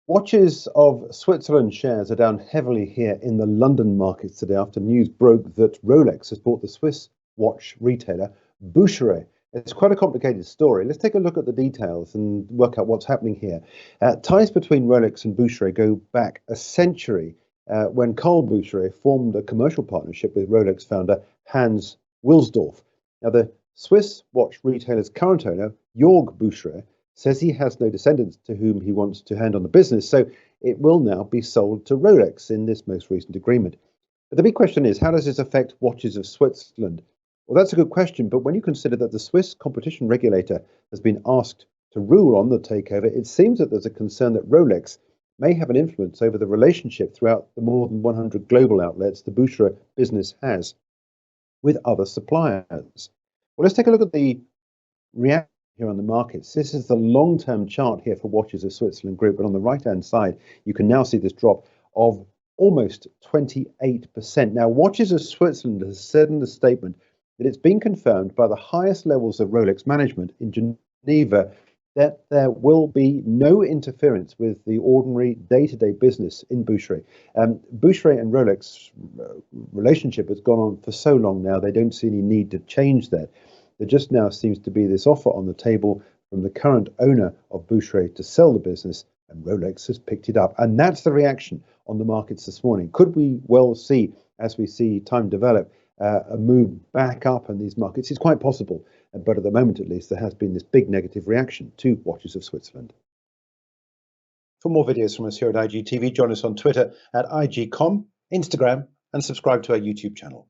Watches of Switzerland shares are down heavily here in the London markets today after news broke that Rolex has bought the Swiss watch retailer Bucherer. It's quite a complicated story. Let's take a look at the details and work out what's happening here. Ties between Rolex and Bucherer go back a century when Carl Bucherer formed a commercial partnership with Rolex founder Hans Wilsdorf. Now, the Swiss watch retailer's current owner, Jörg Bucherer, says he has no descendants to whom he wants to hand on the business, so it will now be sold to Rolex in this most recent agreement. But the big question is, how does this affect watches of Switzerland? Well, that's a good question, but when you consider that the Swiss competition regulator has been asked to rule on the takeover, it seems that there's a concern that Rolex may have an influence over the relationship throughout the more than 100 global outlets the Bucherer business has with other suppliers. Well, let's take a look at the reaction here on the markets. This is the long-term chart here for watches of Switzerland Group, and on the right-hand side, you can now see this drop of almost 28%. Now, Watches of Switzerland has said in the statement that it's been confirmed by the highest levels of Rolex management in Geneva that there will be no interference with the ordinary day-to-day business in Bucherer. Bucherer and Rolex relationship has gone on for so long now, they don't see any need to change that. There just now seems to be this offer on the table from the current owner of Bucherer to sell the business, and Rolex has picked it up. And that's the reaction on the markets this morning. Could we well see, as we see time develop, a move back up in these markets? It's quite possible, but at the moment at least, there has been this big negative reaction to Watches of Switzerland. For more videos from us here at IGTV, join us on Twitter at IGCom, Instagram, and subscribe to our YouTube channel.